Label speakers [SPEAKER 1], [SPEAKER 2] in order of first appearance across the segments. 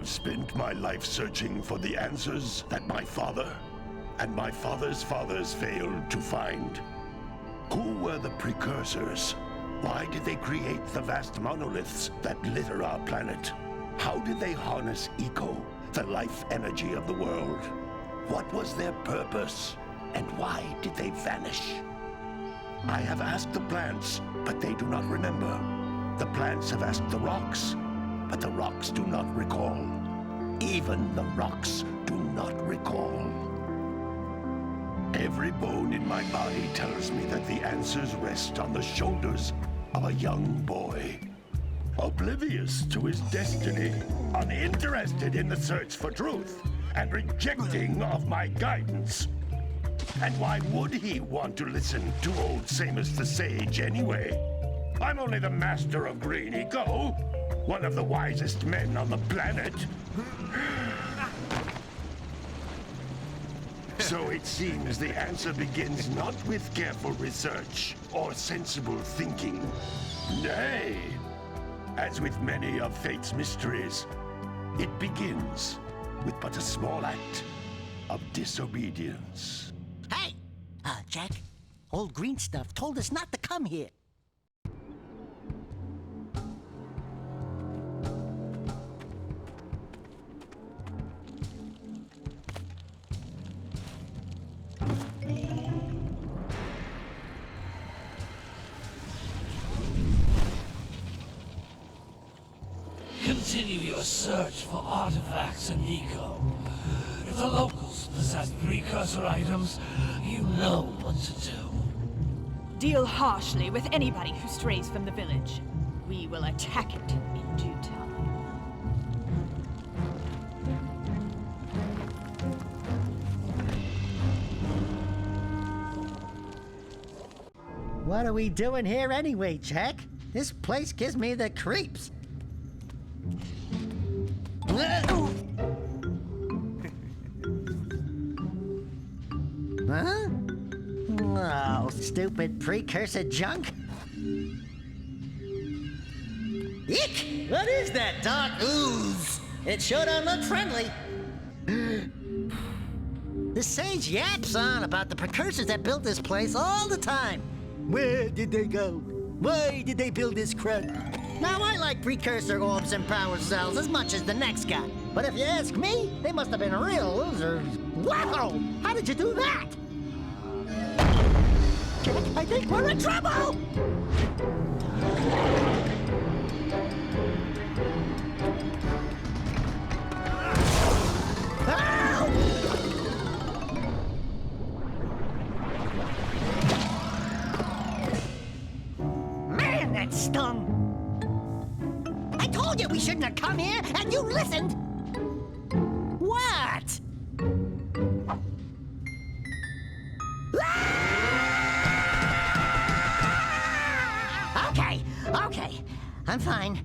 [SPEAKER 1] have spent my life searching for the answers that my father and my father's fathers failed to find. Who were the Precursors? Why did they create the vast monoliths that litter our planet? How did they harness eco, the life energy of the world? What was their purpose? And why did they vanish? I have asked the plants, but they do not remember. The plants have asked the rocks, but the rocks do not recall. Even the rocks do not recall. Every bone in my body tells me that the answers rest on the shoulders of a young boy. Oblivious to his destiny, uninterested in the search for truth, and rejecting of my guidance. And why would he want to listen to old Samus the Sage anyway? I'm only the master of green eco, one of the wisest men on the planet. So it seems the answer begins not with careful research or sensible thinking. Nay, as with many of fate's mysteries, it begins with but a small act of disobedience.
[SPEAKER 2] Hey! Jak, old green stuff told us not to come here.
[SPEAKER 3] Continue your search for artifacts and eco. If the locals possess precursor items, you know what to do.
[SPEAKER 4] Deal harshly with anybody who strays from the village. We will attack it in due time.
[SPEAKER 2] What are we doing here anyway, Jak? This place gives me the creeps. Huh? Oh, stupid precursor junk. Eek! What is that dark ooze? It sure don't look friendly. The sage yaps on about the precursors that built this place all the time. Where did they go? Why did they build this crud? Now, I like precursor orbs and power cells as much as the next guy. But if you ask me, they must have been real losers. Wow! How did you do that? I think we're in trouble! Man, that stung! I told you we shouldn't have come here, and you listened! What? Okay. I'm fine.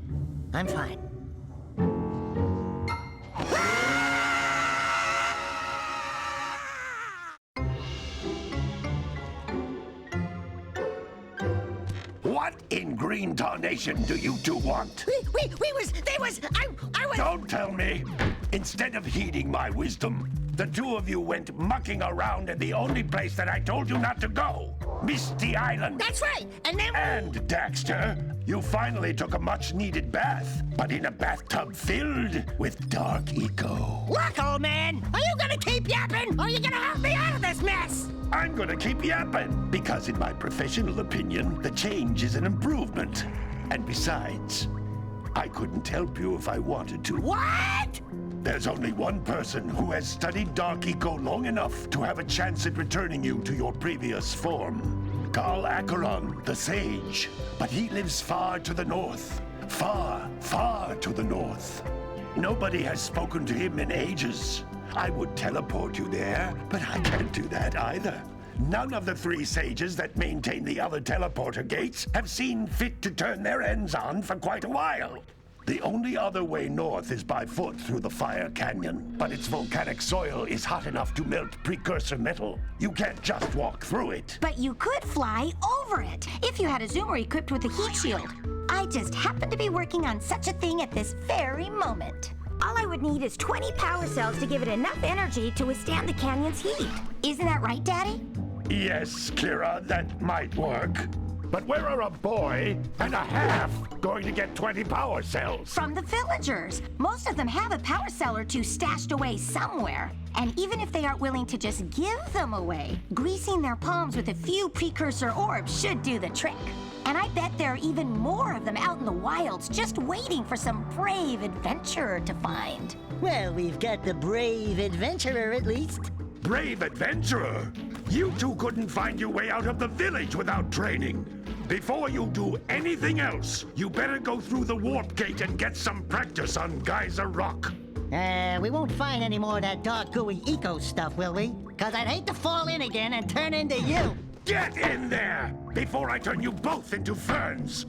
[SPEAKER 1] What in green tarnation do you two want?
[SPEAKER 2] I was...
[SPEAKER 1] Don't tell me! Instead of heeding my wisdom, the two of you went mucking around in the only place that I told you not to go. Misty Island.
[SPEAKER 2] That's right, and then...
[SPEAKER 1] And, Daxter, you finally took a much-needed bath, but in a bathtub filled with dark eco.
[SPEAKER 2] Look, old man, are you gonna keep yapping, or are you gonna help me out of this mess?
[SPEAKER 1] I'm gonna keep yapping, because in my professional opinion, the change is an improvement. And besides, I couldn't help you if I wanted to.
[SPEAKER 2] What?
[SPEAKER 1] There's only one person who has studied dark eco long enough to have a chance at returning you to your previous form. Carl Acheron, the Sage. But he lives far to the north. Far, far to the north. Nobody has spoken to him in ages. I would teleport you there, but I can't do that either. None of the three sages that maintain the other teleporter gates have seen fit to turn their ends on for quite a while. The only other way north is by foot through the Fire Canyon, but its volcanic soil is hot enough to melt precursor metal. You can't just walk through it.
[SPEAKER 5] But you could fly over it, if you had a zoomer equipped with a heat shield. I just happen to be working on such a thing at this very moment. All I would need is 20 power cells to give it enough energy to withstand the canyon's heat. Isn't that right, Daddy?
[SPEAKER 1] Yes, Kira, that might work. But where are a boy and a half going to get 20 power cells?
[SPEAKER 5] From the villagers. Most of them have a power cell or two stashed away somewhere. And even if they aren't willing to just give them away, greasing their palms with a few precursor orbs should do the trick. And I bet there are even more of them out in the wilds just waiting for some brave adventurer to find.
[SPEAKER 2] Well, we've got the brave adventurer at least.
[SPEAKER 1] Brave adventurer! You two couldn't find your way out of the village without training. Before you do anything else, you better go through the warp gate and get some practice on Geyser Rock.
[SPEAKER 2] We won't find any more of that dark gooey eco stuff, will we? 'Cause I'd hate to fall in again and turn into you.
[SPEAKER 1] Get in there before I turn you both into ferns.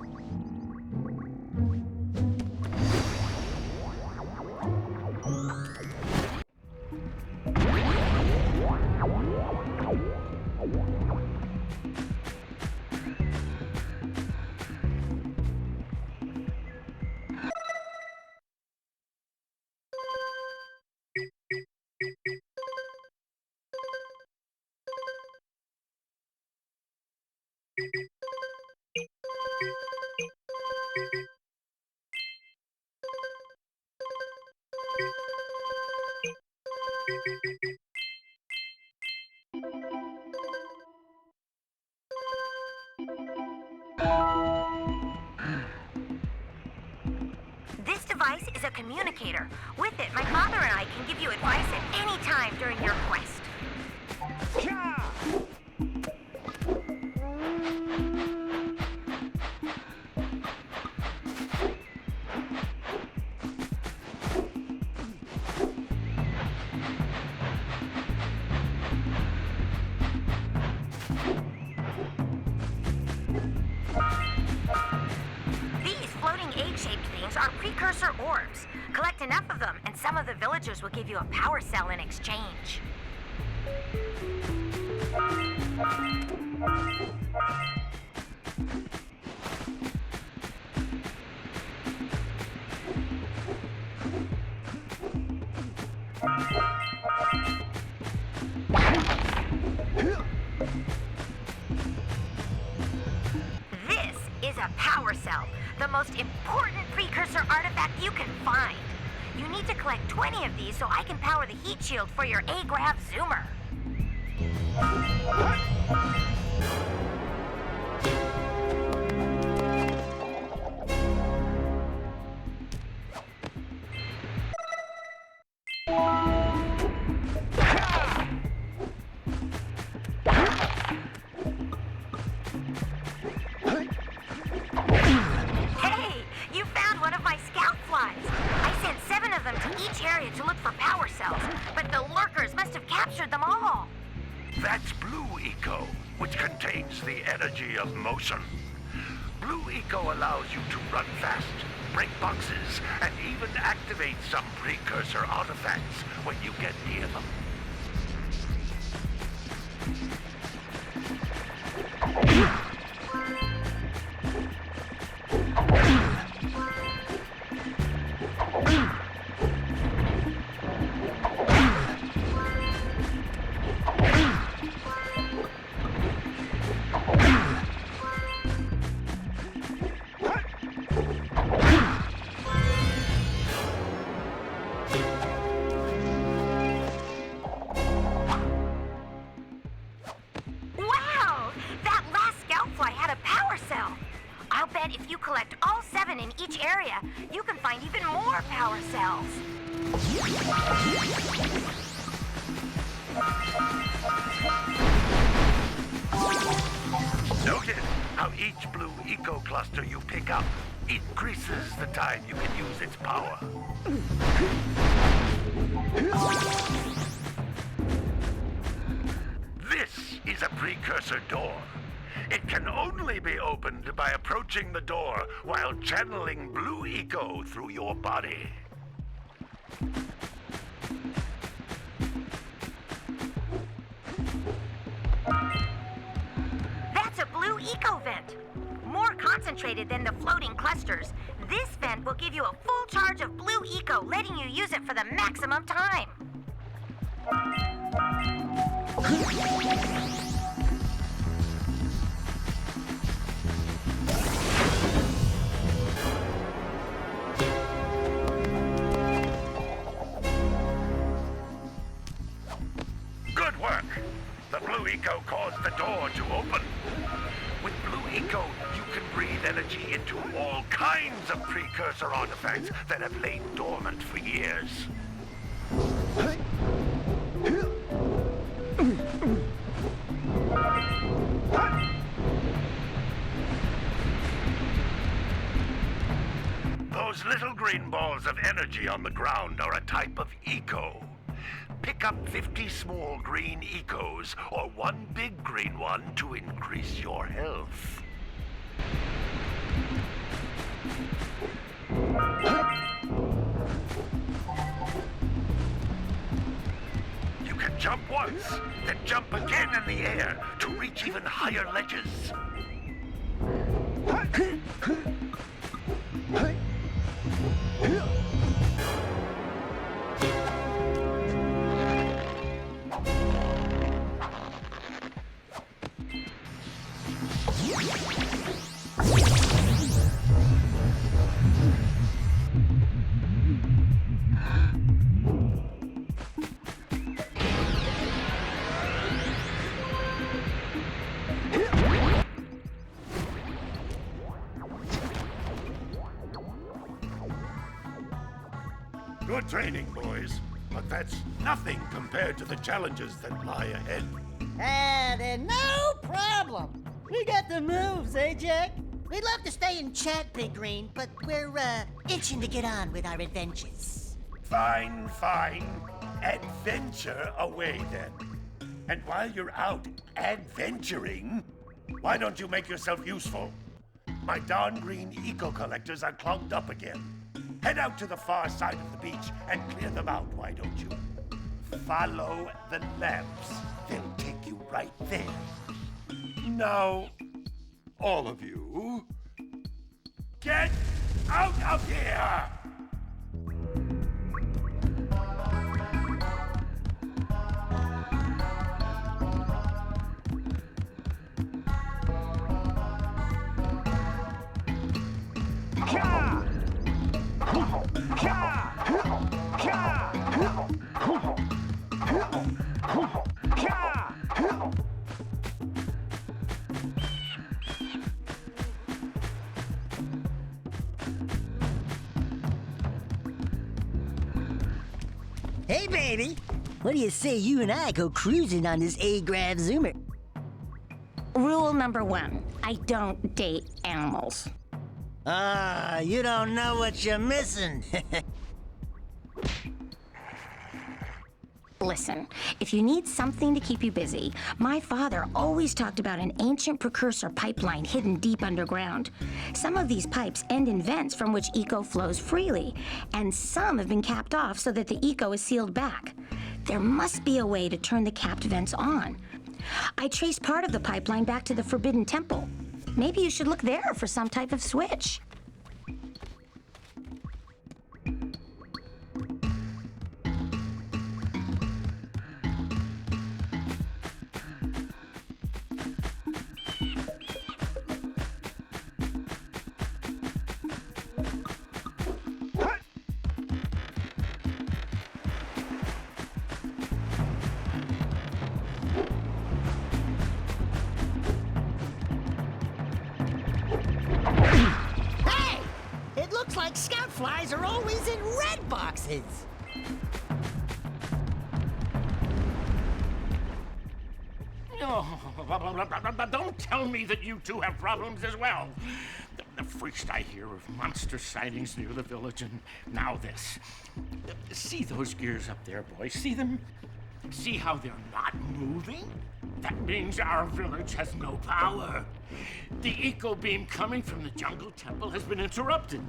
[SPEAKER 5] This device is a communicator. With it, my father and I can give you advice at any time during your quest. Are precursor orbs. Collect enough of them, and some of the villagers will give you a power cell in exchange. This is a power cell. The most important precursor artifact you can find. You need to collect 20 of these so I can power the heat shield for your A-Grav zoomer. To look for power cells, but the lurkers must have captured them all.
[SPEAKER 1] That's Blue Eco, which contains the energy of motion. Blue Eco allows you to run fast, break boxes, and even activate some precursor artifacts when you get near them.
[SPEAKER 5] If you collect all 7 in each area, you can find even more power cells.
[SPEAKER 1] Notice how each Blue Eco cluster you pick up increases the time you can use its power. This is a precursor door. It can only be opened by approaching the door while channeling Blue Eco through your body.
[SPEAKER 5] That's a Blue Eco vent. More concentrated than the floating clusters. This vent will give you a full charge of blue eco, letting you use it for the maximum time.
[SPEAKER 1] Good work. The blue eco caused the door to open. With blue eco, you can breathe energy into all kinds of precursor artifacts that have lain dormant for years. Those little green balls of energy on the ground are a type of eco. Pick up 50 small green ecos or one big green one to increase your health. You can jump once, then jump again in the air to reach even higher ledges. Good training, boys, but that's nothing compared to the challenges that lie ahead.
[SPEAKER 2] Then no problem. We got the moves, eh, Jak? We'd love to stay and chat, Big Green, but we're, itching to get on with our adventures.
[SPEAKER 1] Fine, fine. Adventure away, then. And while you're out adventuring, why don't you make yourself useful? My darn green eco-collectors are clogged up again. Head out to the far side of the beach and clear them out, why don't you? Follow the lamps. They'll take you right there. Now, all of you, get out of here!
[SPEAKER 2] Hey, baby. What do you say you and I go cruising on this A-Grav Zoomer?
[SPEAKER 5] Rule number 1, I don't date animals.
[SPEAKER 2] You don't know what you're missing.
[SPEAKER 5] Listen, if you need something to keep you busy, my father always talked about an ancient precursor pipeline hidden deep underground. Some of these pipes end in vents from which eco flows freely, and some have been capped off so that the eco is sealed back. There must be a way to turn the capped vents on. I traced part of the pipeline back to the Forbidden Temple. Maybe you should look there for some type of switch.
[SPEAKER 2] Like scout flies are always in red boxes.
[SPEAKER 6] Don't tell me that you two have problems as well. First I hear of monster sightings near the village, and now this. See those gears up there, boys? See them? See how they're not moving? That means our village has no power. The eco beam coming from the jungle temple has been interrupted.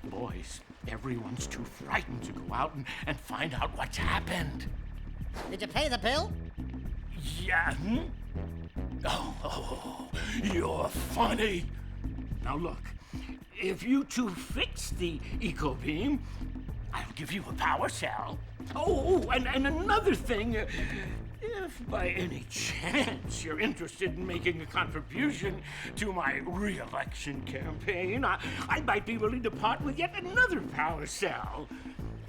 [SPEAKER 6] And boys, everyone's too frightened to go out and find out what's happened.
[SPEAKER 2] Did you pay the bill?
[SPEAKER 6] Yeah. Oh, you're funny. Now look, If you two fix the eco beam, I'll give you a power cell. Oh, and another thing. If by any chance you're interested in making a contribution to my re-election campaign, I might be willing to part with yet another power cell.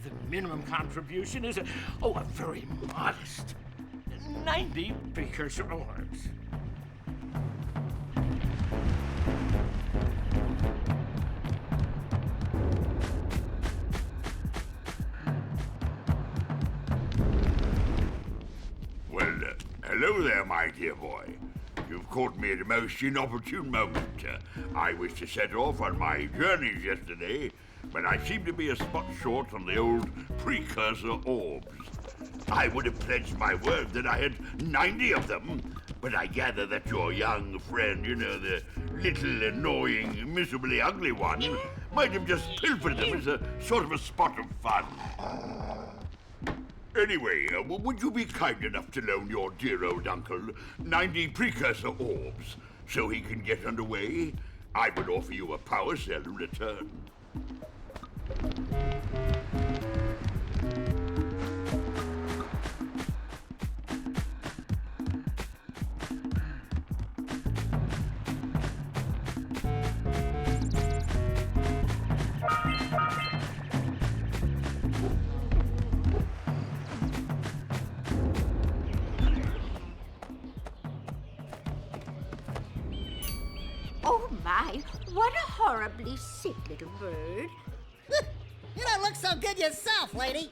[SPEAKER 6] The minimum contribution is a very modest 90 precursor orbs.
[SPEAKER 7] Hello there, my dear boy. You've caught me at a most inopportune moment. I was to set off on my journeys yesterday, but I seem to be a spot short on the old precursor orbs. I would have pledged my word that I had 90 of them, but I gather that your young friend, the little annoying, miserably ugly one, might have just pilfered them as a sort of a spot of fun. Anyway, would you be kind enough to loan your dear old uncle 90 precursor orbs so he can get underway? I would offer you a power cell in return.
[SPEAKER 8] Oh my, what a horribly sick little bird.
[SPEAKER 2] You don't look so good yourself, lady.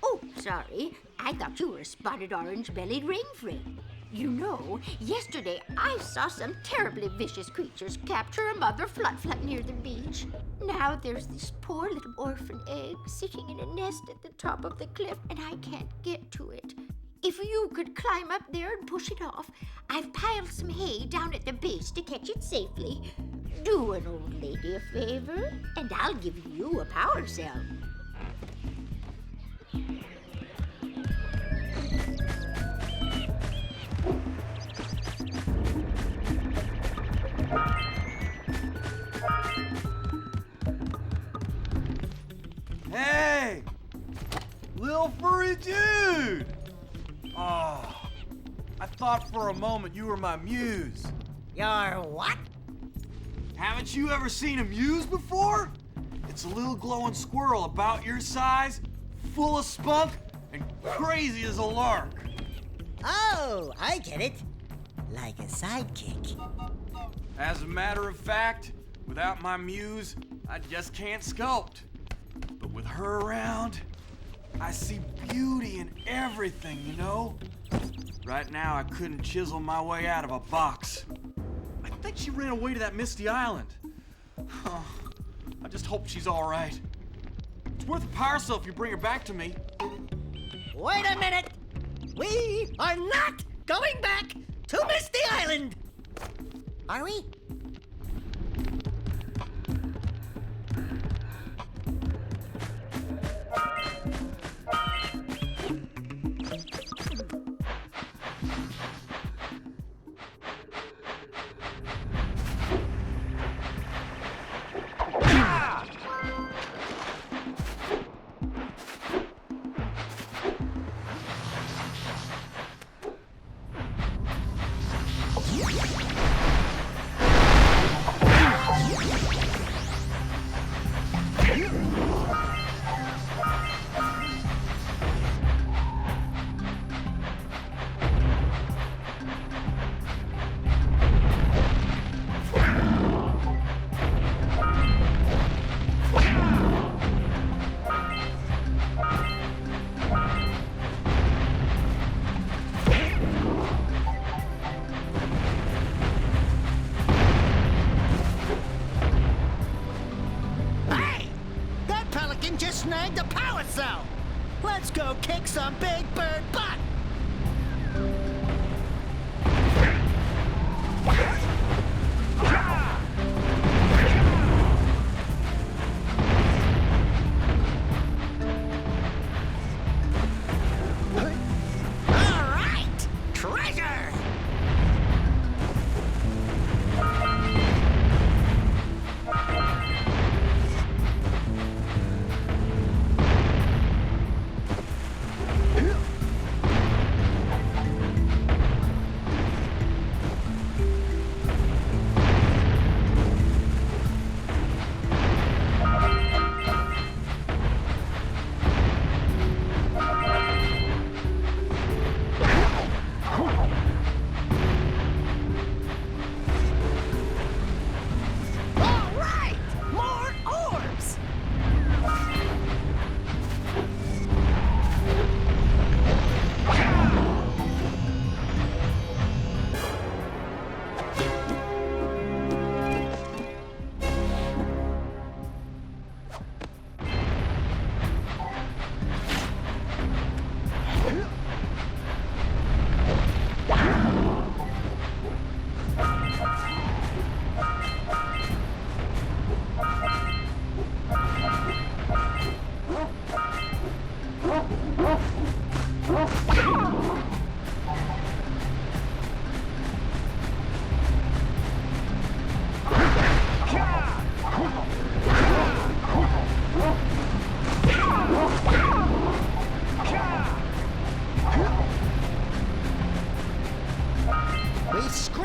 [SPEAKER 8] Oh, sorry. I thought you were a spotted orange-bellied rainframe. You know, yesterday I saw some terribly vicious creatures capture a mother flut-flut near the beach. Now there's this poor little orphan egg sitting in a nest at the top of the cliff, and I can't get to it. If you could climb up there and push it off, I've piled some hay down at the base to catch it safely. Do an old lady a favor, and I'll give you a power cell.
[SPEAKER 9] Hey! Little furry dude! Oh, I thought for a moment you were my muse.
[SPEAKER 2] Your what?
[SPEAKER 9] Haven't you ever seen a muse before? It's a little glowing squirrel about your size, full of spunk, and crazy as a lark.
[SPEAKER 2] Oh, I get it. Like a sidekick.
[SPEAKER 9] As a matter of fact, without my muse, I just can't sculpt. But with her around, I see beauty in everything, you know? Right now, I couldn't chisel my way out of a box. I think she ran away to that misty island. I just hope she's all right. It's worth a power cell if you bring her back to me.
[SPEAKER 2] Wait a minute. We are not going back to Misty Island. Are we?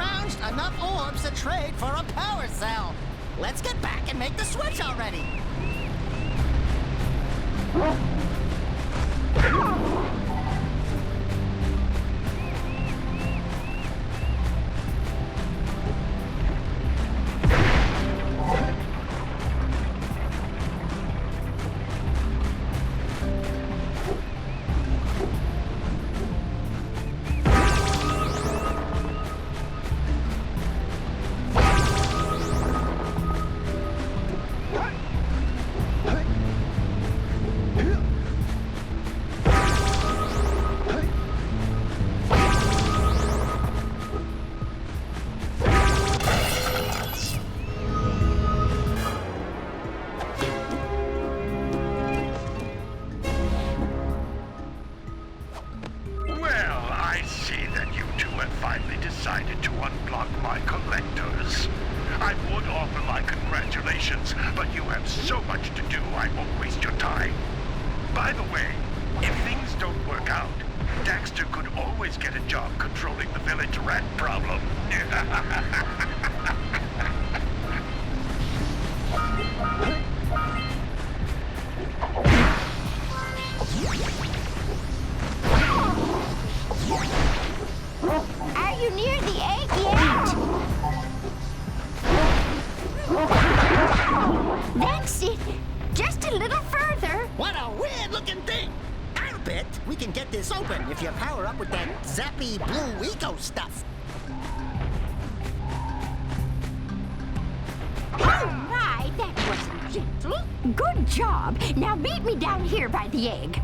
[SPEAKER 2] scrounged enough orbs to trade for a power cell. Let's get back and make the switch already.
[SPEAKER 1] Decided to unblock my collectors. I would offer my congratulations, but you have so much to do, I won't waste your time. By the way, if things don't work out, Daxter could always get a job controlling the village rat problem.
[SPEAKER 8] Are you near the egg yet? That's it. Just a little further.
[SPEAKER 2] What a weird-looking thing! I'll bet we can get this open if you power up with that zappy blue eco stuff.
[SPEAKER 8] Oh my, that wasn't gentle. Good job. Now meet me down here by the egg.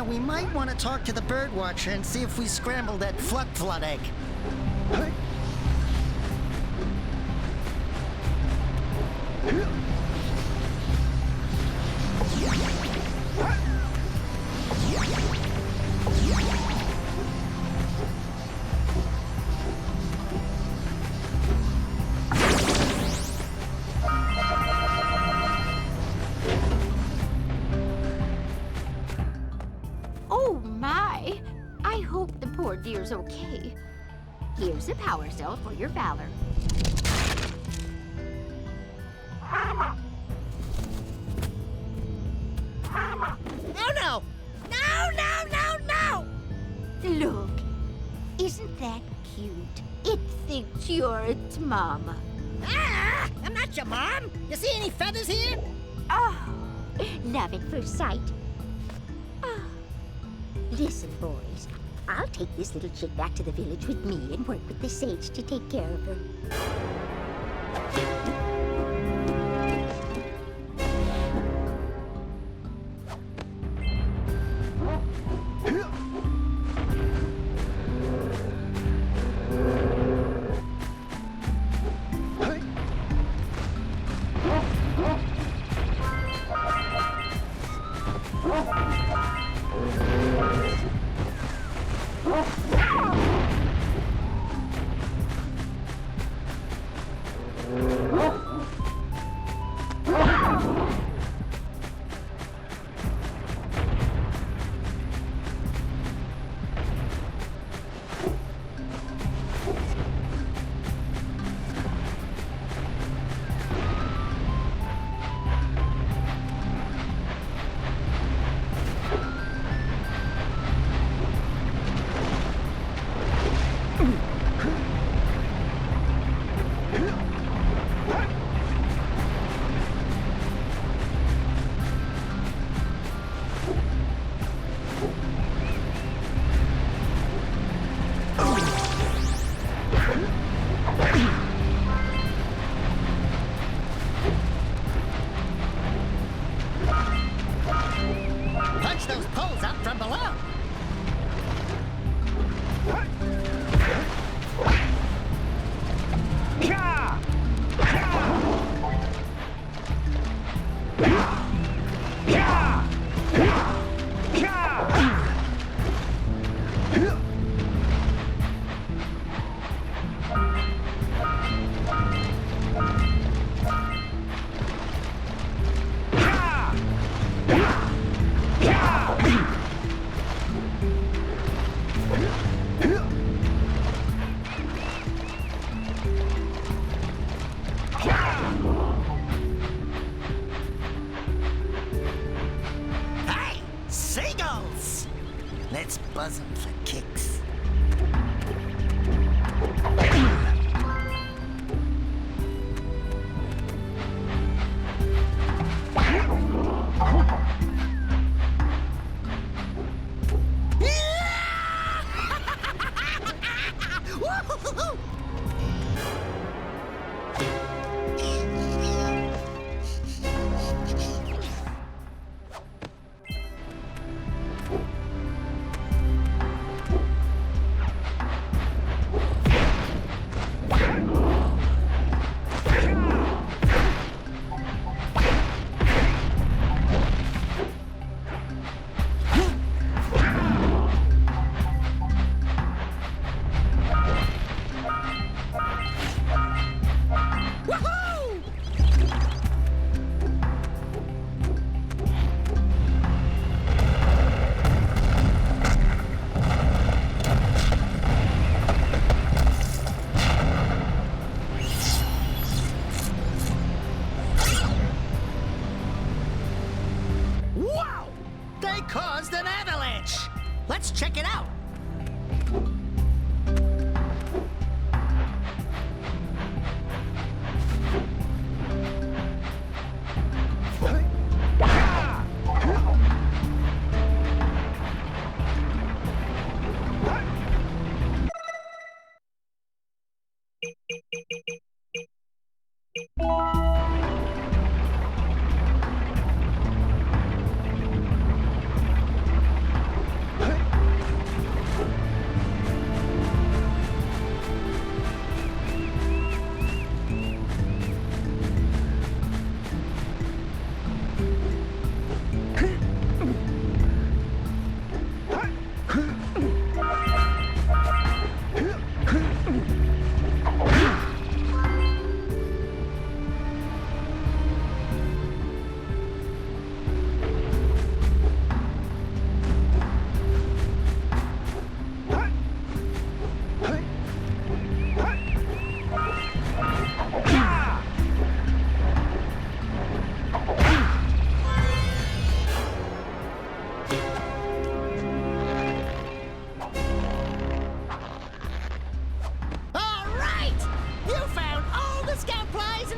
[SPEAKER 2] We might want to talk to the bird watcher and see if we scramble that flood egg.
[SPEAKER 8] Oh my! I hope the poor dear's okay. Here's a power cell for your valor.
[SPEAKER 2] Oh no! No, no, no, no!
[SPEAKER 8] Look, isn't that cute? It thinks you're its mama.
[SPEAKER 2] Ah! I'm not your mom! You see any feathers here?
[SPEAKER 8] Oh, love at first sight. Oh. Listen, boys. I'll take this little chick back to the village with me and work with the sage to take care of her.
[SPEAKER 2] Punch those poles out from below.
[SPEAKER 10] Yeah!
[SPEAKER 2] Let's buzz them for kicks. Caused an avalanche! Let's check it out!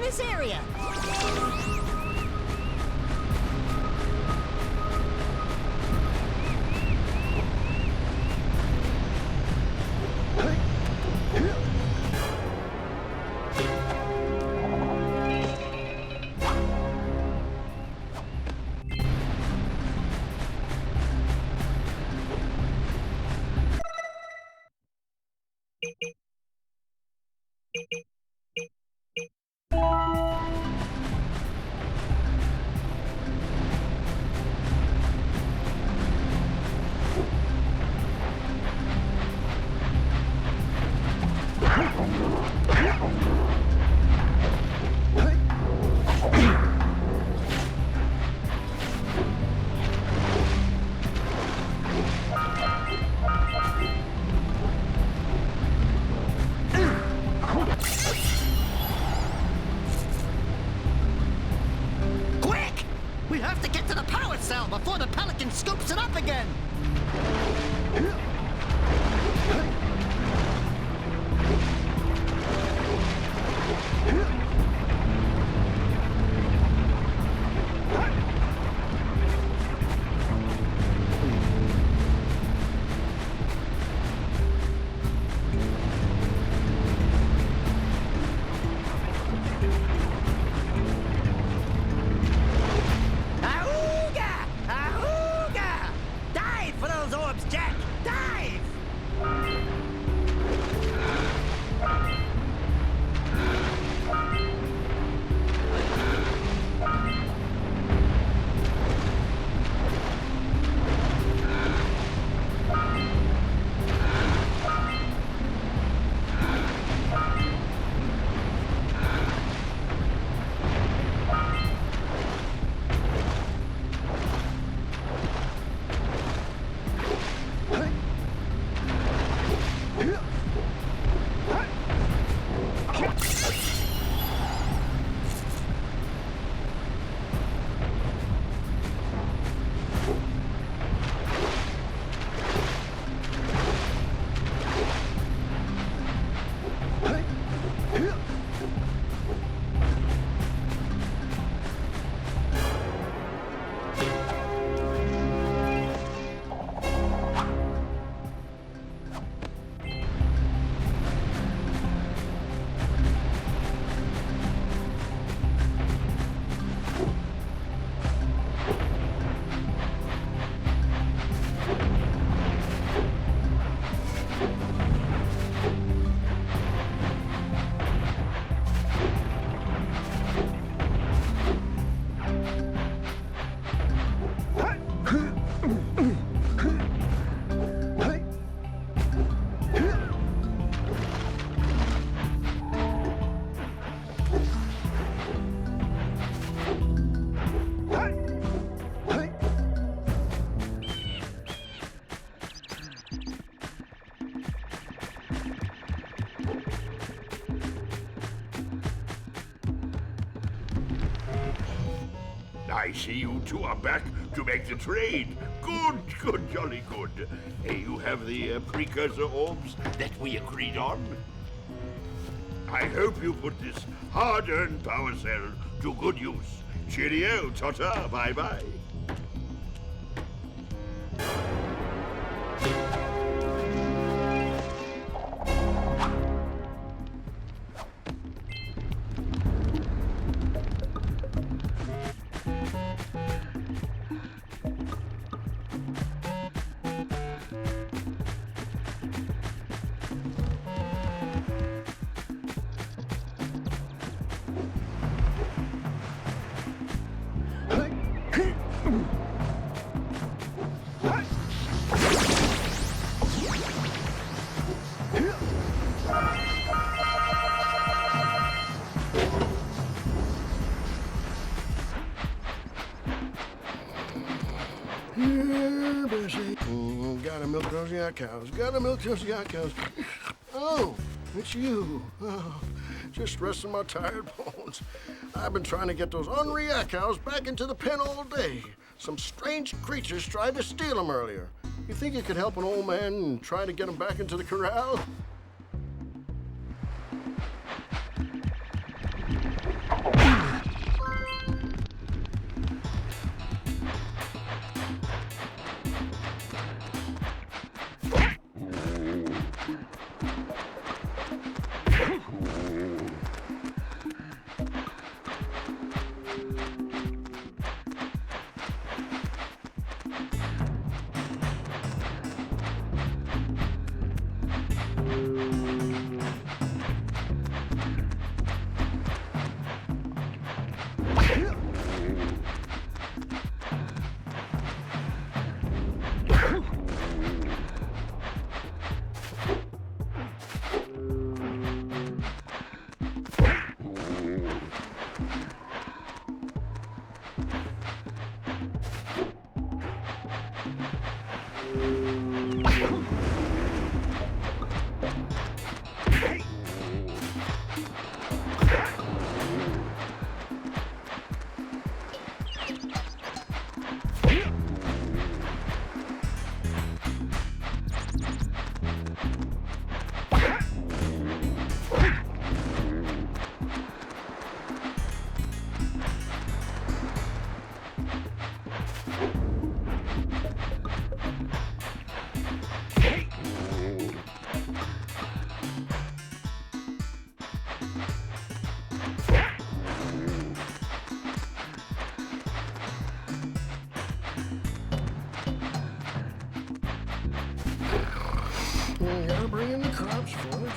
[SPEAKER 2] This area. Before the pelican scoops it up again! Jak! Dive!
[SPEAKER 7] I see you two are back to make the trade. Good, jolly good. You have the precursor orbs that we agreed on? I hope you put this hard-earned power cell to good use. Cheerio, ta-ta, bye-bye.
[SPEAKER 10] Yeah, Bessie. Gotta milk those yak cows. Gotta milk those yak cows. Oh, it's you. Oh, just resting my tired bones. I've been trying to get those ornery yak cows back into the pen all day. Some strange creatures tried to steal them earlier. You think you could help an old man and try to get them back into the corral? Gotta bring in the crops for the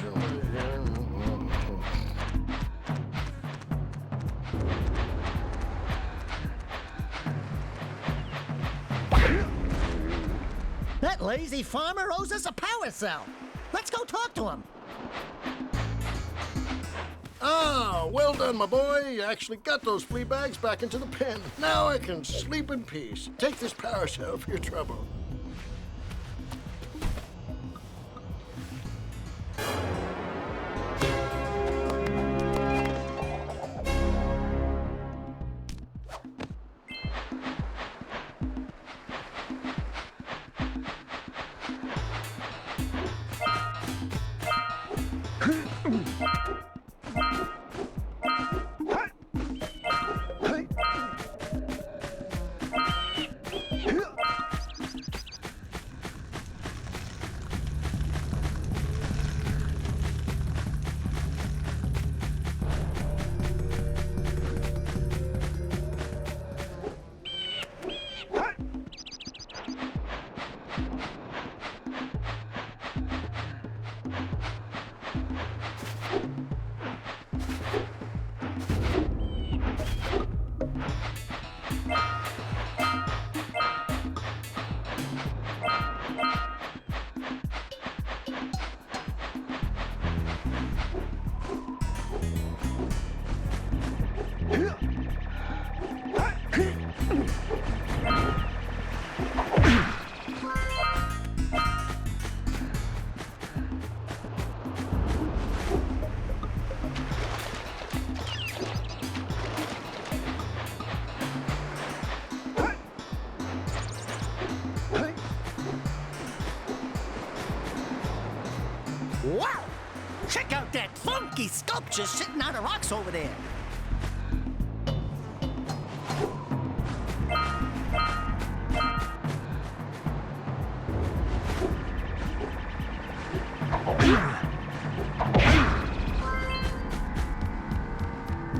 [SPEAKER 2] That lazy farmer owes us a power cell. Let's go talk to him.
[SPEAKER 10] Ah, well done, my boy. You actually got those flea bags back into the pen. Now I can sleep in peace. Take this power cell for your trouble.
[SPEAKER 2] Wow! Check out that funky sculpture sitting on the rocks over there.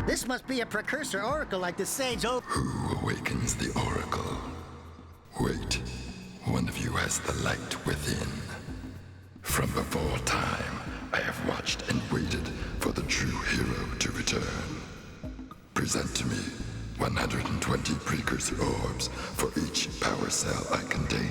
[SPEAKER 2] This must be a precursor oracle like the sage old.
[SPEAKER 11] Who awakens the oracle? Wait, one of you has the light within. From before time, I have watched and waited for the true hero to return. Present to me 120 precursor orbs for each power cell I contain.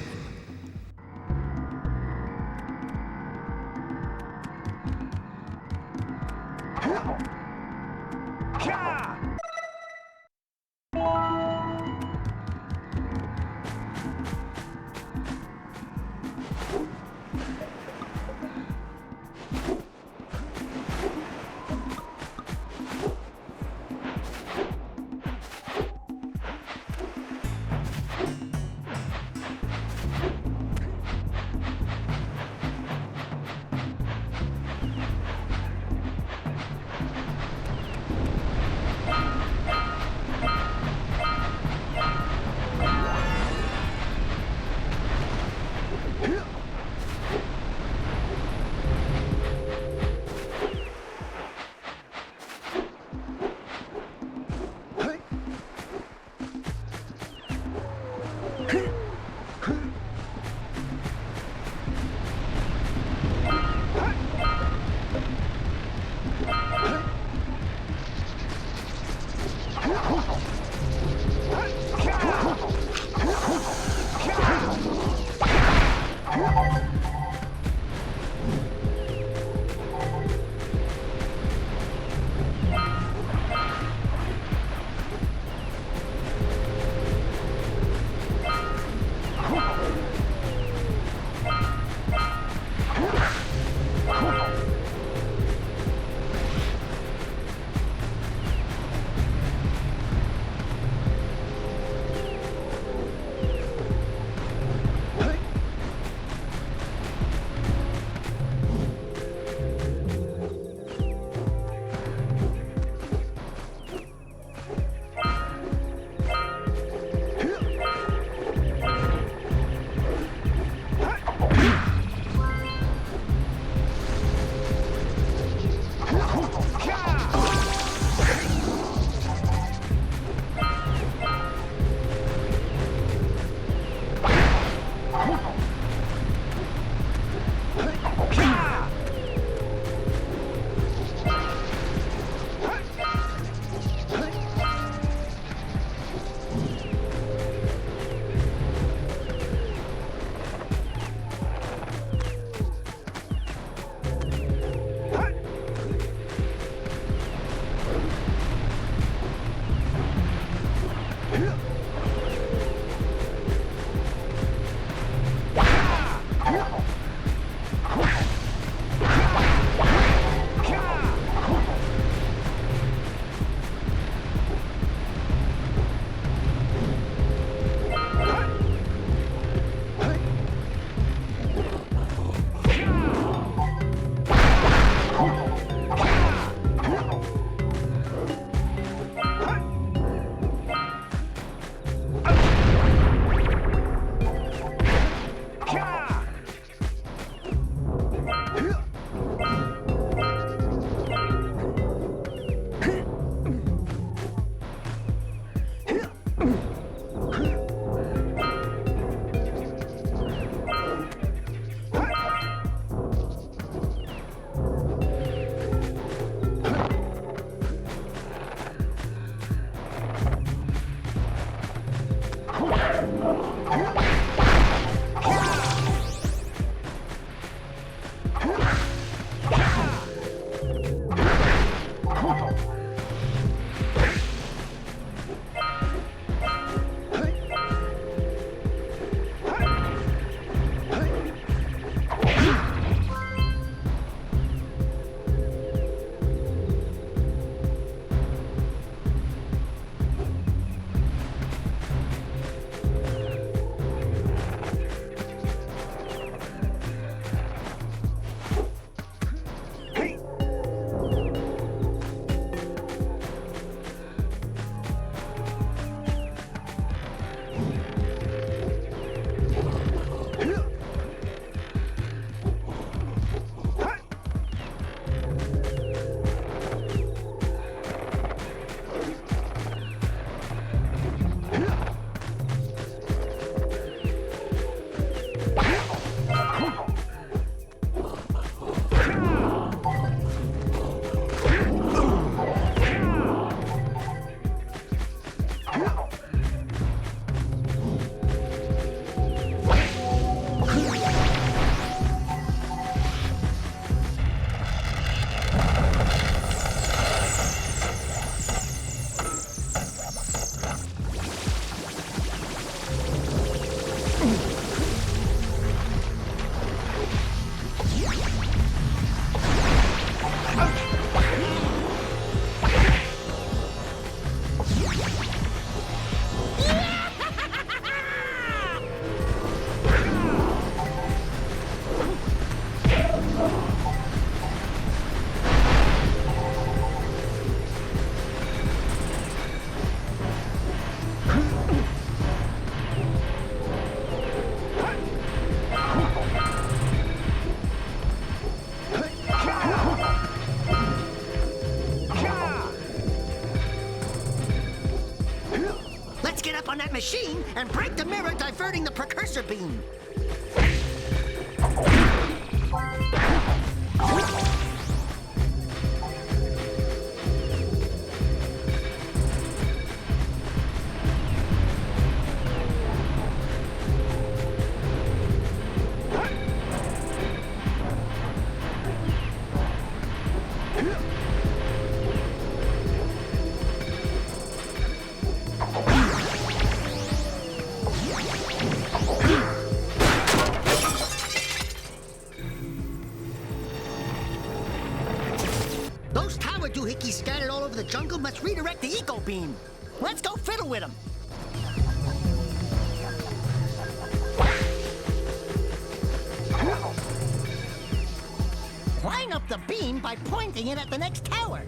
[SPEAKER 2] machine and break the mirror diverting the precursor beam. Those tower doohickeys scattered all over the jungle must redirect the eco beam. Let's go fiddle with them. Line up the beam by pointing it at the next tower.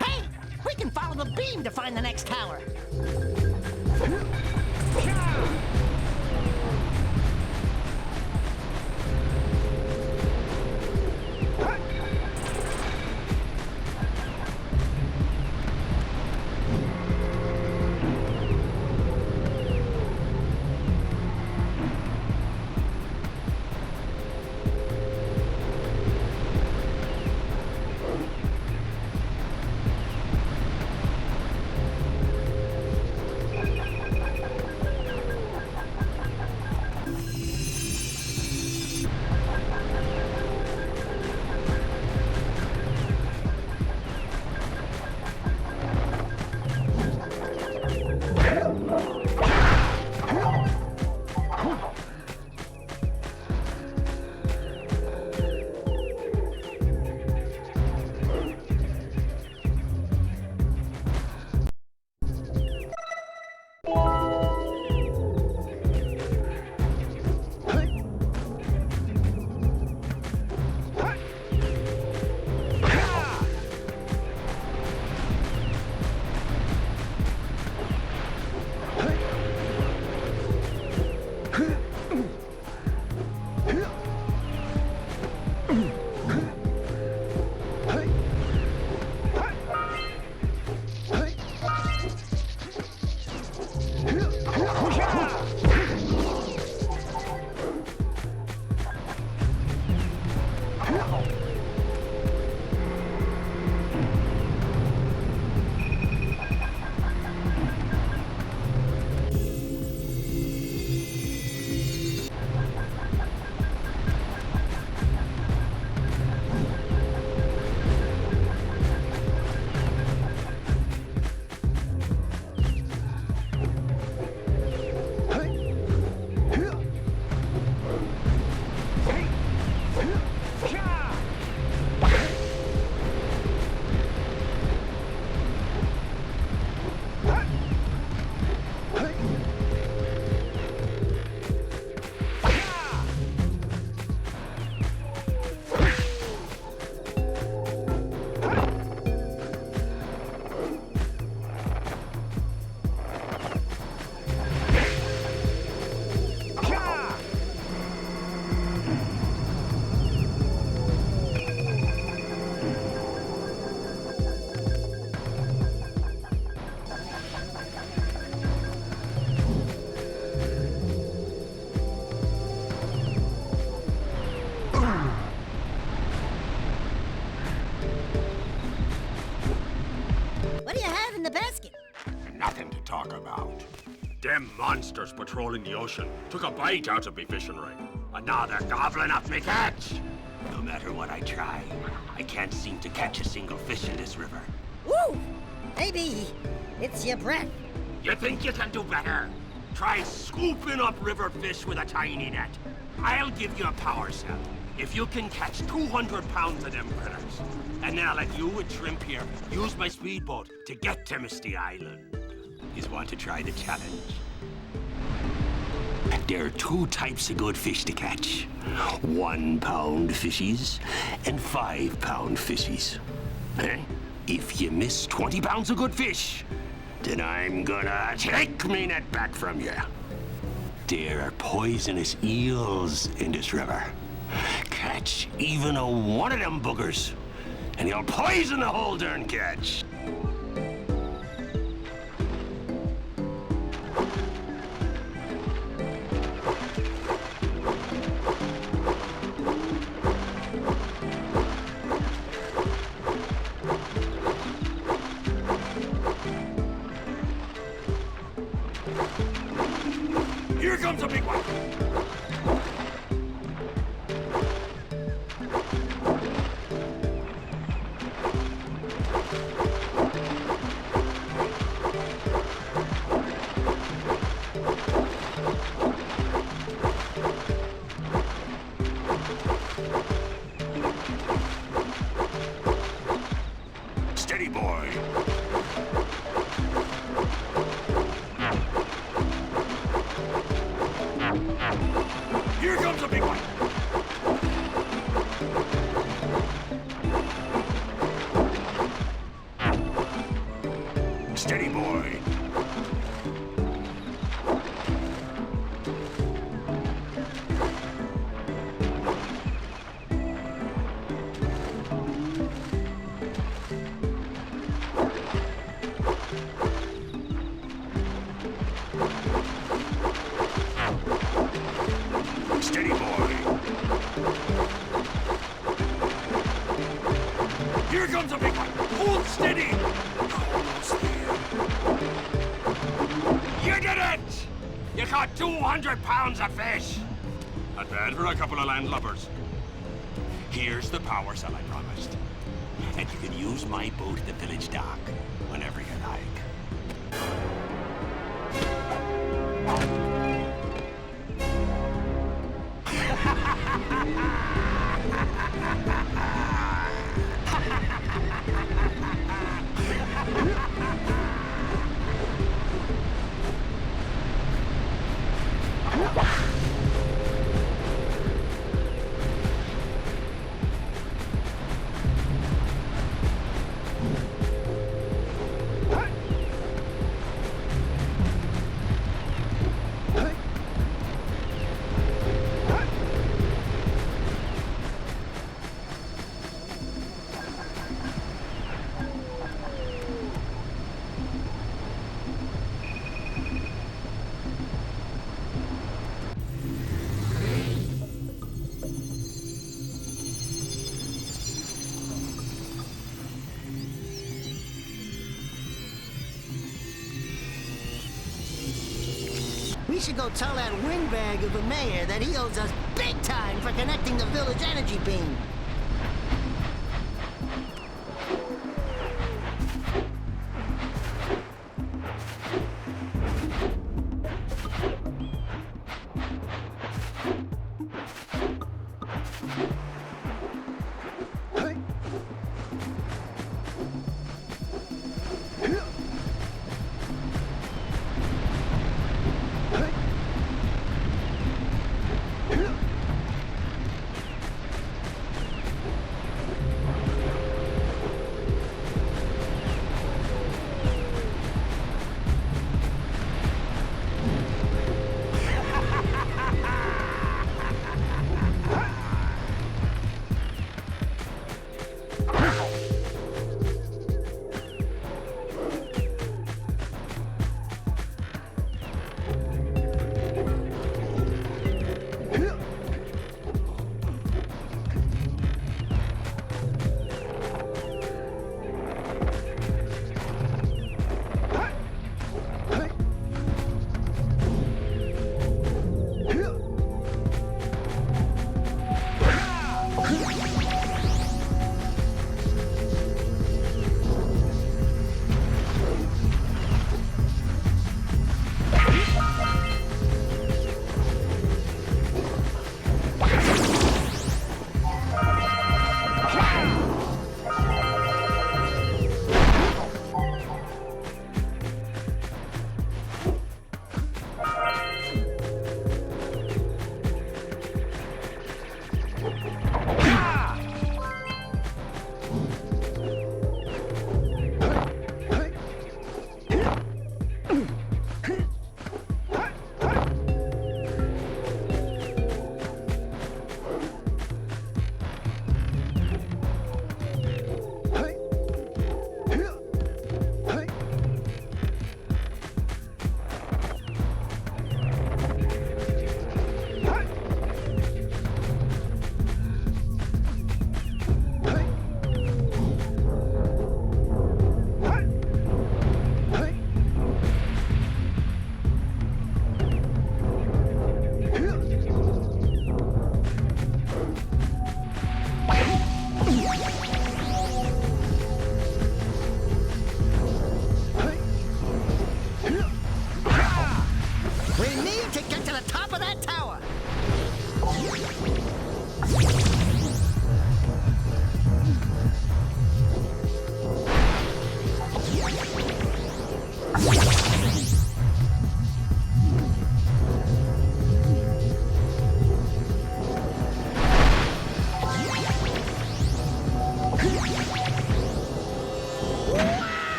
[SPEAKER 2] Hey, we can follow the beam to find the next tower.
[SPEAKER 6] Nothing to talk about.
[SPEAKER 12] Them monsters patrolling the ocean took a bite out of me fishing rig. And now they're gobbling up me catch.
[SPEAKER 3] No matter what I try, I can't seem to catch a single fish in this river.
[SPEAKER 2] Woo! Maybe it's your breath.
[SPEAKER 12] You think you can do better? Try scooping up river fish with a tiny net. I'll give you a power cell if you can catch 200 pounds of them critters. And then I'll let you and Shrimp here use my speedboat to get to Misty Island.
[SPEAKER 3] You want to try the challenge? There are two types of good fish to catch. 1 pound fishies and 5 pound fishies. Eh? If you miss 20 pounds of good fish, then I'm gonna take me net back from you.
[SPEAKER 12] There are poisonous eels in this river. Catch even a one of them buggers, and you'll poison the whole darn catch. Here comes a big one. Steady, boy. Here comes a big one. Steady, boy. Steady, boy. Here comes a big one. Hold steady. Almost there. You did it! You caught 200 pounds of fish. Not bad for a couple of landlubbers. Here's the power cell I promised. And you can use my boat at the village dock whenever you like.
[SPEAKER 2] We should go tell that windbag of a mayor that he owes us big time for connecting the village energy beam.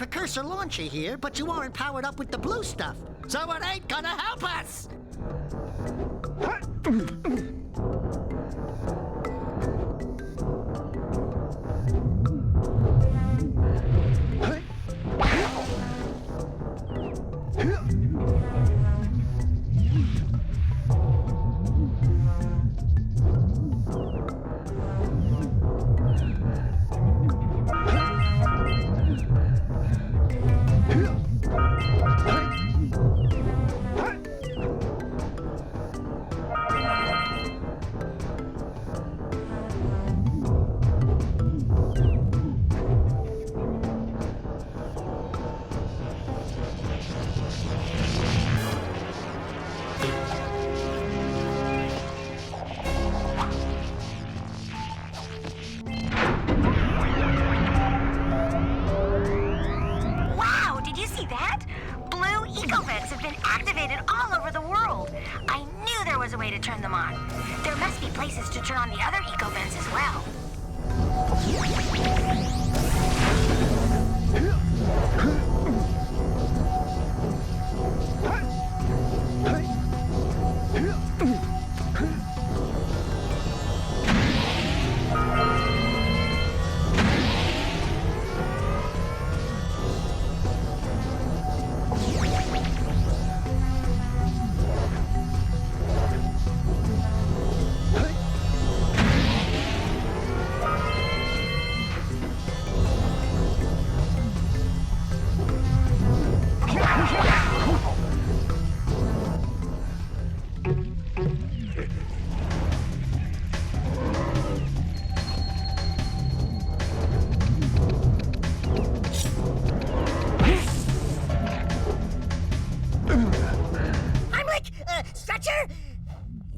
[SPEAKER 2] Precursor launcher here, but you aren't powered up with the blue stuff. So it ain't gonna help us!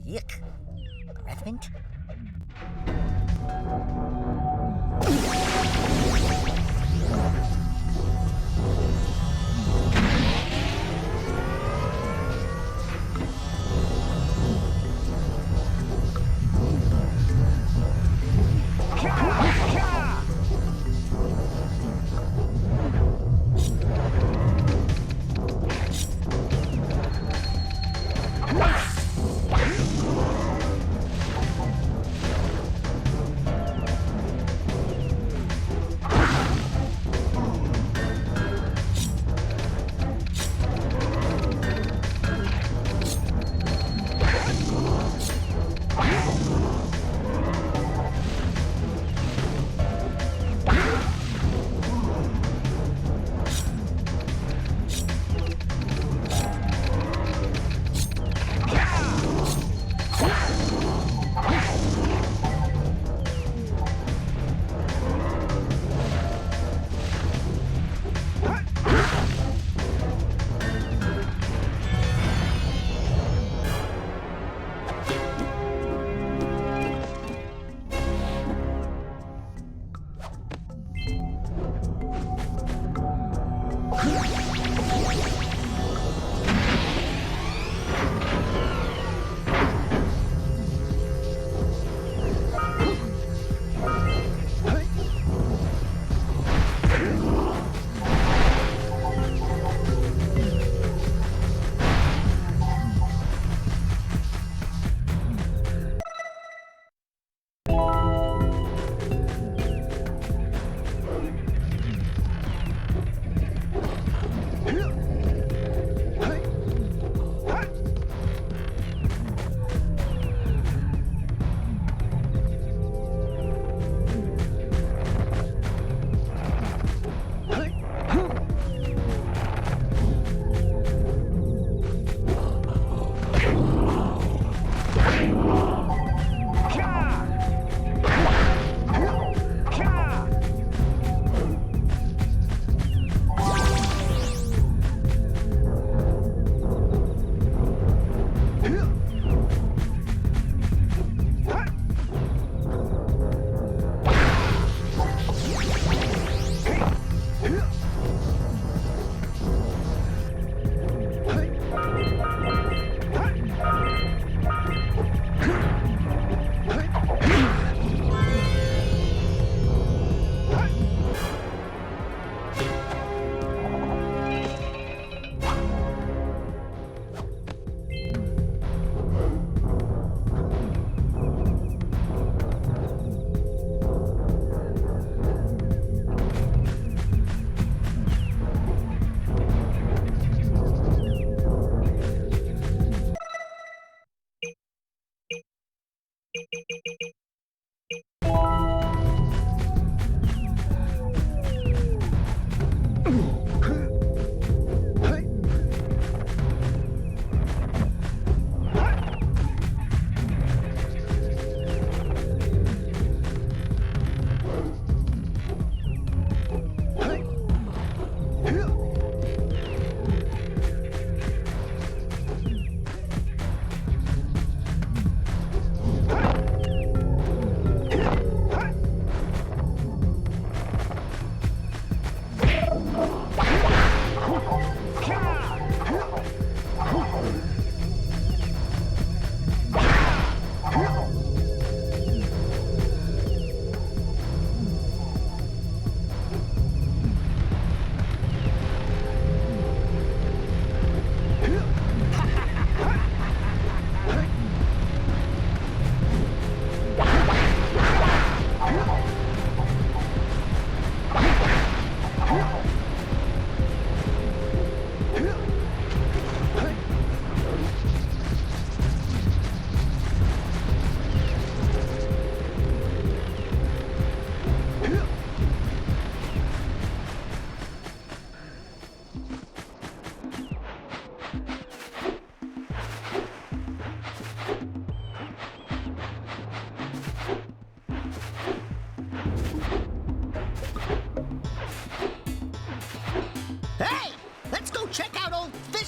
[SPEAKER 2] Yuck. Breath mint?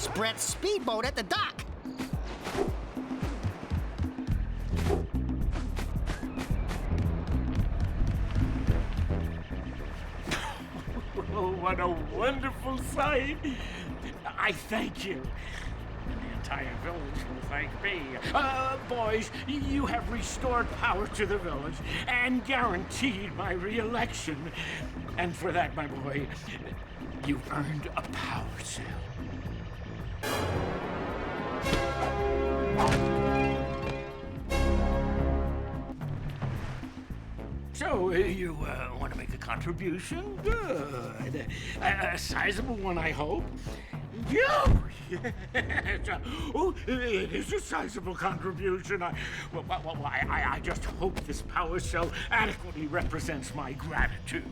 [SPEAKER 2] express speedboat at the dock.
[SPEAKER 6] Oh, what a wonderful sight! I thank you. The entire village will thank me. Boys, you have restored power to the village and guaranteed my re-election. And for that, my boy, you've earned a power cell. So, you want to make a contribution? Good. A sizable one, I hope. Yes. Oh, it is a sizable contribution. I just hope this power cell adequately represents my gratitude.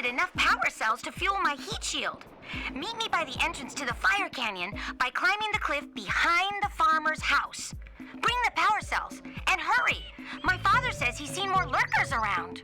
[SPEAKER 5] Enough power cells to fuel my heat shield. Meet me by the entrance to the fire canyon by climbing the cliff behind the farmer's house. Bring the power cells, and hurry! My father says he's seen more lurkers around.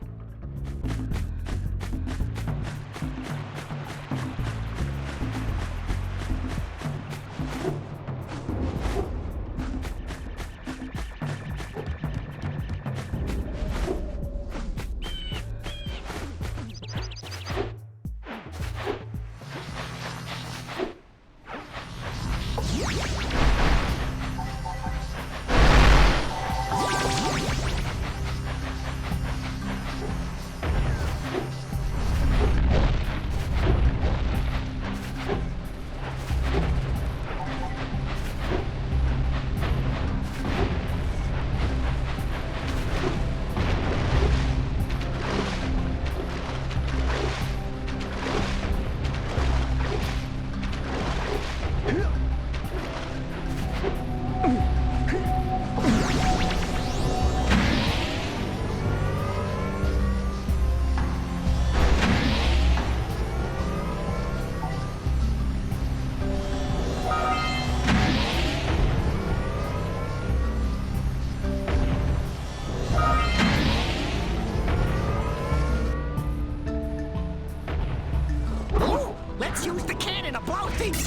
[SPEAKER 2] Let's use the cannon to blow things.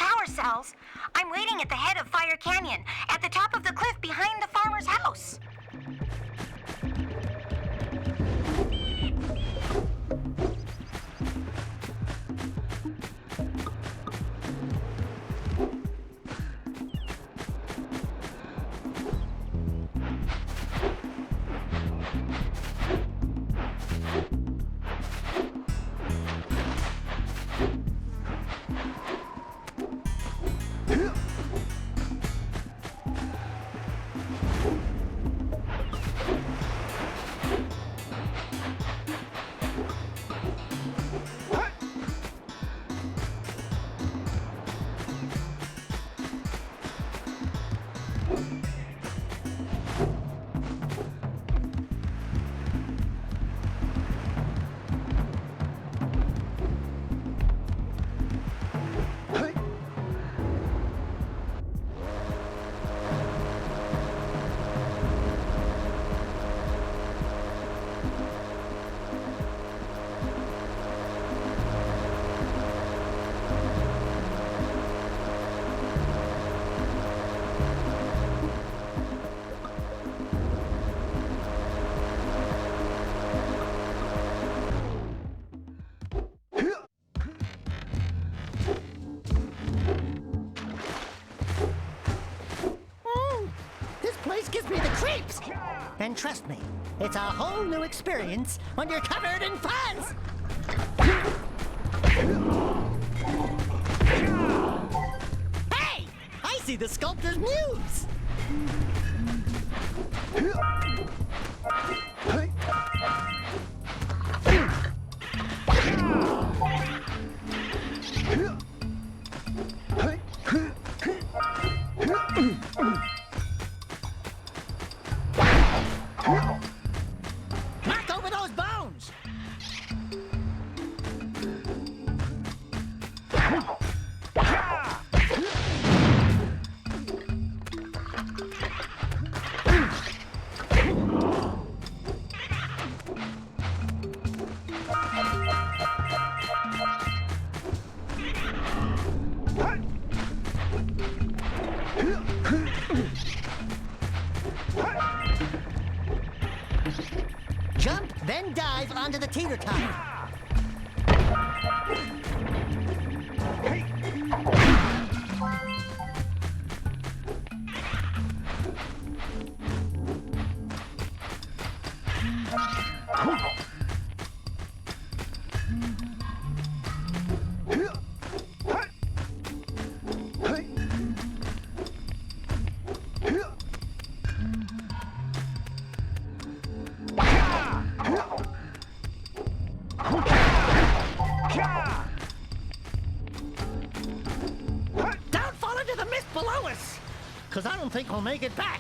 [SPEAKER 5] power cells. I'm waiting at the head of Fire Canyon, at the top of the cliff behind the farmer's house. Gives me the creeps! And trust me, it's a whole new experience when you're covered in fuzz! Hey! I see the sculptor's muse! Knock over those bones! Jump, then dive onto the teeter-totter. Don't fall into the mist below us, because I don't think we'll make it back.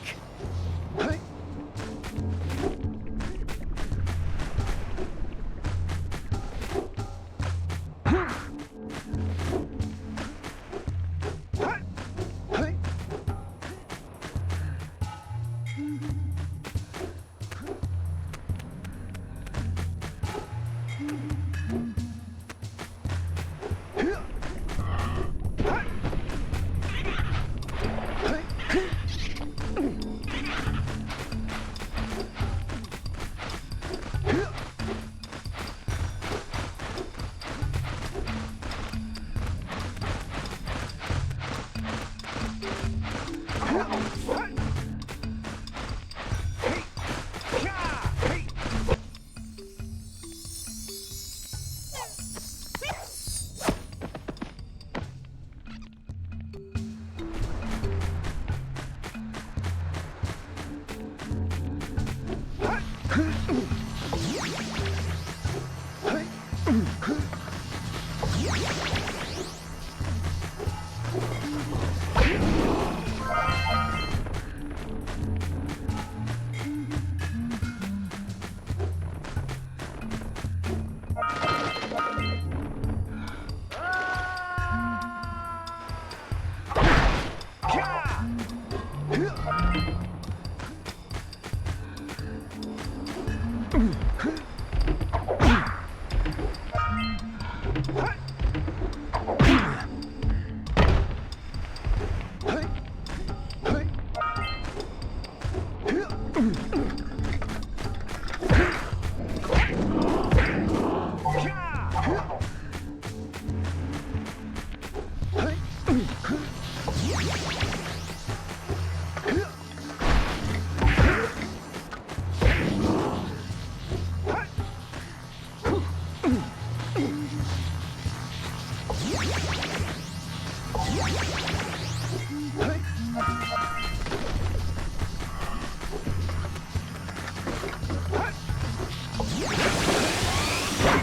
[SPEAKER 2] Got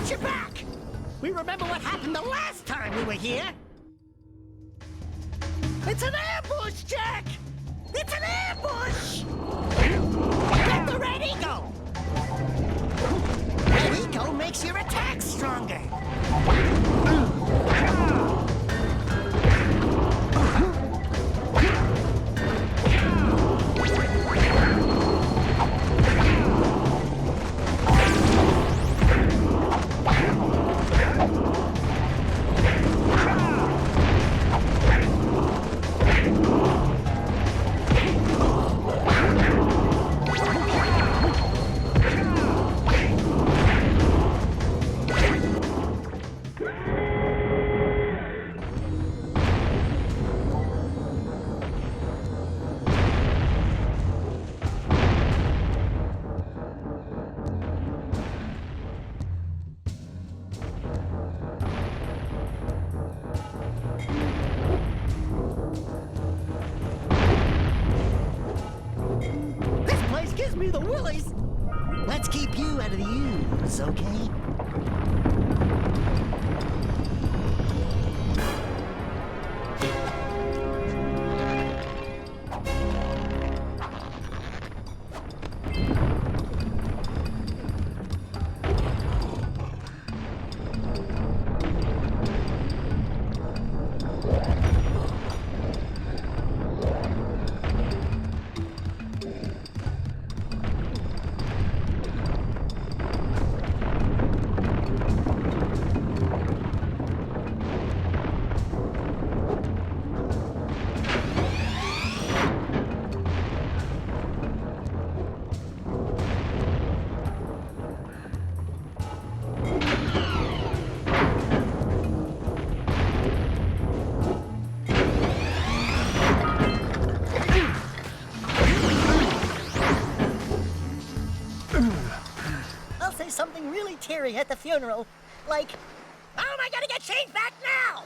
[SPEAKER 2] your back! We remember what happened the last time we were here. It's an ambush, Jak! It's an ambush! Get the red eagle! Red eagle makes your attack stronger. Gives me the willies. Let's keep you out of the ooze, okay? Something really teary at the funeral. Like, how am I gonna get changed back now?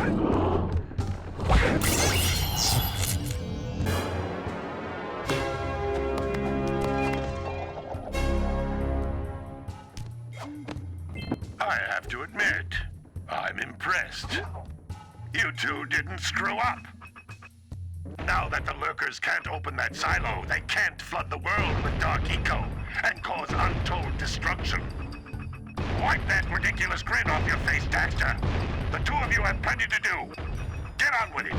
[SPEAKER 1] I have to admit, I'm impressed. You two didn't screw up. Now that the lurkers can't open that silo, they can't flood the world with dark eco and cause untold destruction. Wipe that ridiculous grin off your face, Daxter. The two of you have plenty to do. Get on with it.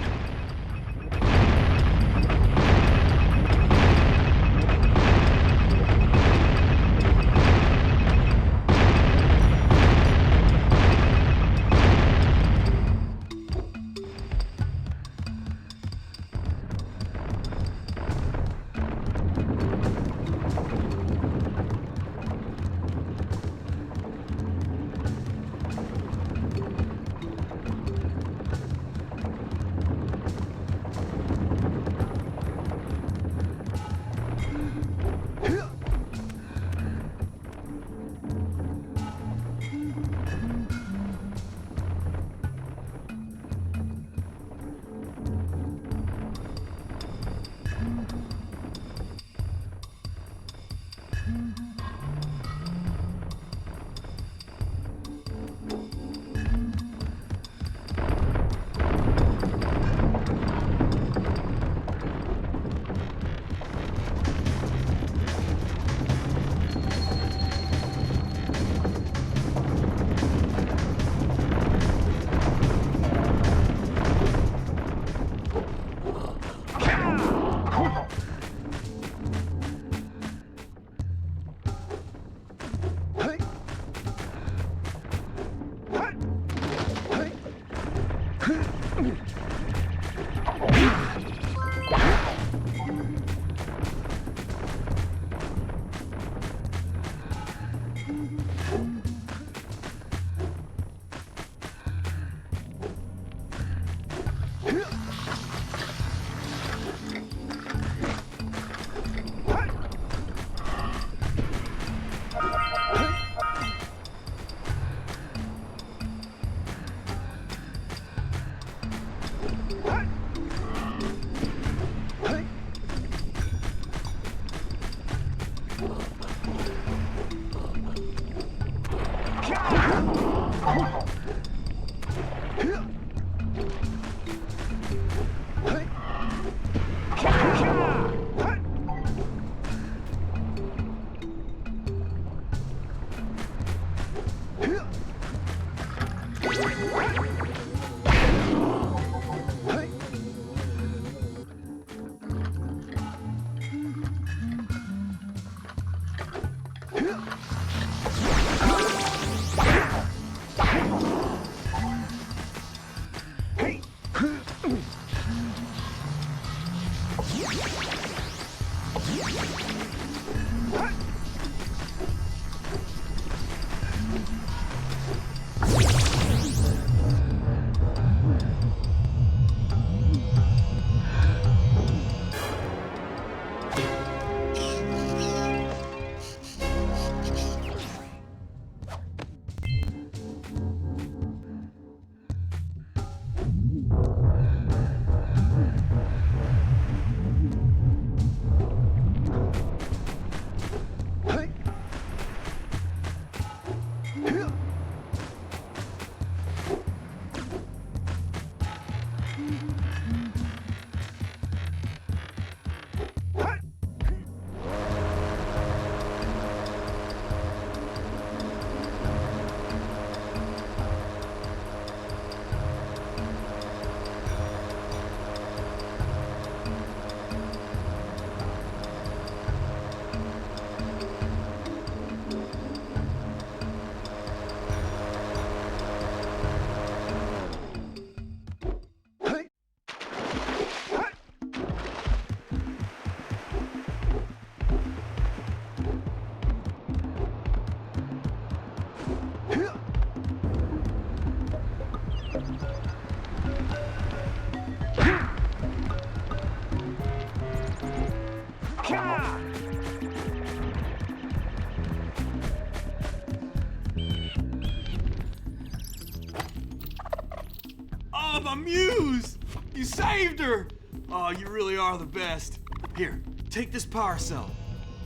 [SPEAKER 9] my muse! You saved her! Oh, you really are the best. Here, take this power cell.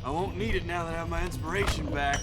[SPEAKER 9] I won't need it now that I have my inspiration back.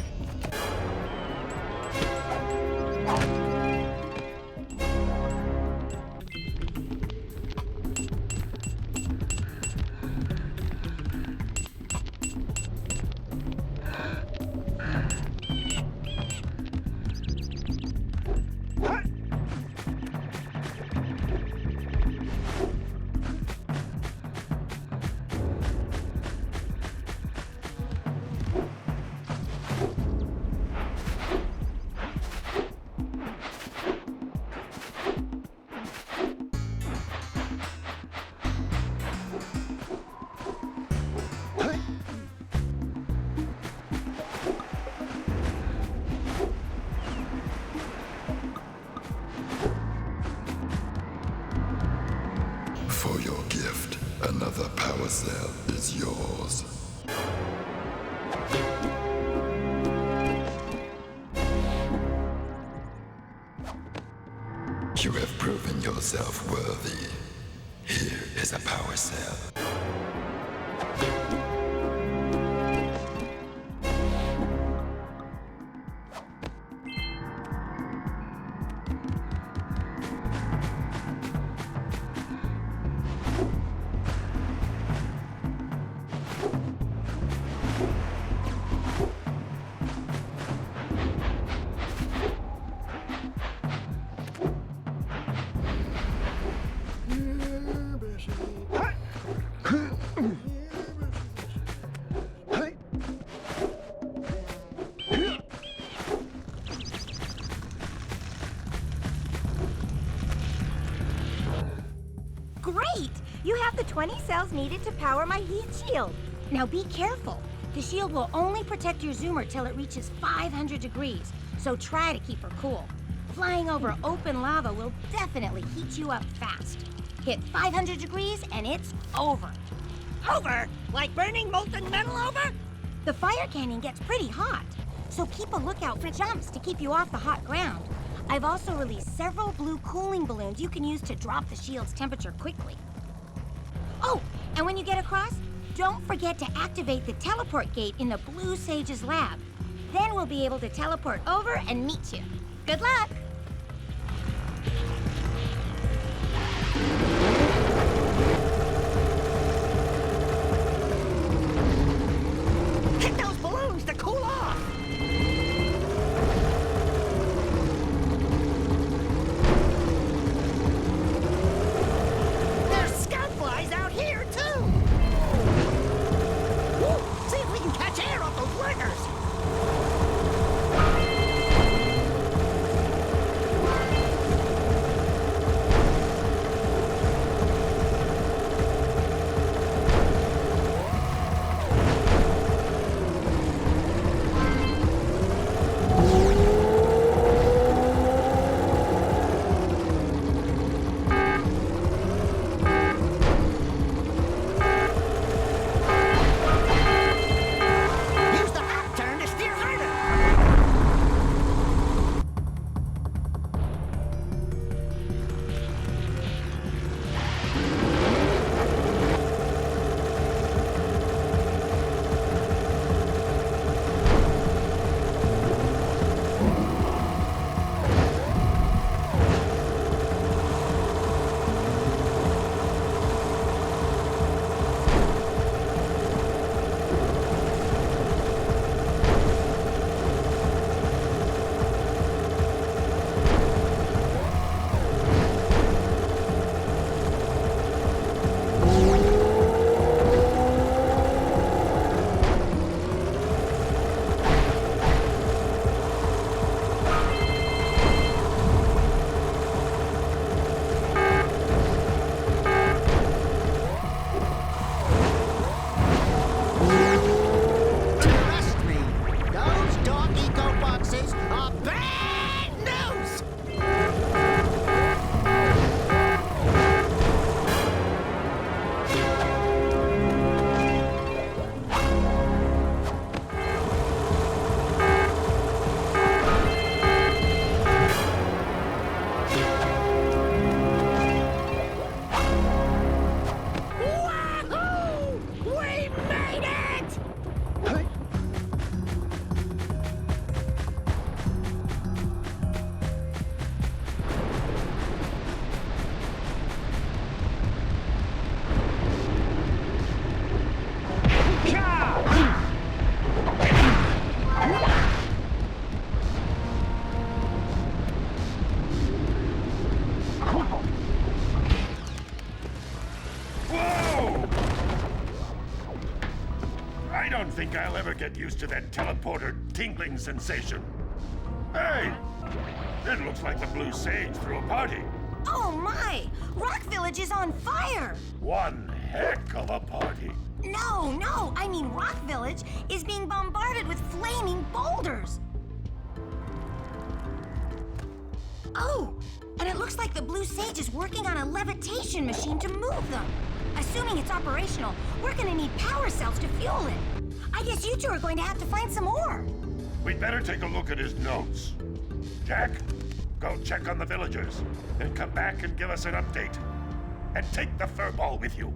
[SPEAKER 11] For your gift, another power cell is yours. You have proven yourself worthy. Here is a power cell.
[SPEAKER 5] Great! You have the 20 cells needed to power my heat shield. Now be careful. The shield will only protect your zoomer till it reaches 500 degrees, so try to keep her cool. Flying over open lava will definitely heat you up fast. Hit 500 degrees and it's over.
[SPEAKER 2] Over? Like burning molten metal over?
[SPEAKER 5] The fire canyon gets pretty hot, so keep a lookout for jumps to keep you off the hot ground. I've also released several blue cooling balloons you can use to drop the shield's temperature quickly. Oh, and when you get across, don't forget to activate the teleport gate in the Blue Sage's lab. Then we'll be able to teleport over and meet you. Good luck!
[SPEAKER 2] Hit those balloons to cool off! There's scout flies out here, too! Woo! See if we can catch air off those lurkers!
[SPEAKER 1] don't think I'll ever get used to that teleporter tingling sensation. Hey! It looks like the Blue Sage threw a party.
[SPEAKER 5] Oh my! Rock Village is on fire!
[SPEAKER 1] One heck of a party.
[SPEAKER 5] No, I mean Rock Village is being bombarded with flaming boulders. Oh, and it looks like the Blue Sage is working on a levitation machine to move them. Assuming it's operational, we're gonna need power cells to fuel it. I guess you two are going to have to find some more.
[SPEAKER 1] We'd better take a look at his notes. Jack, go check on the villagers, and come back and give us an update. And take the furball with you.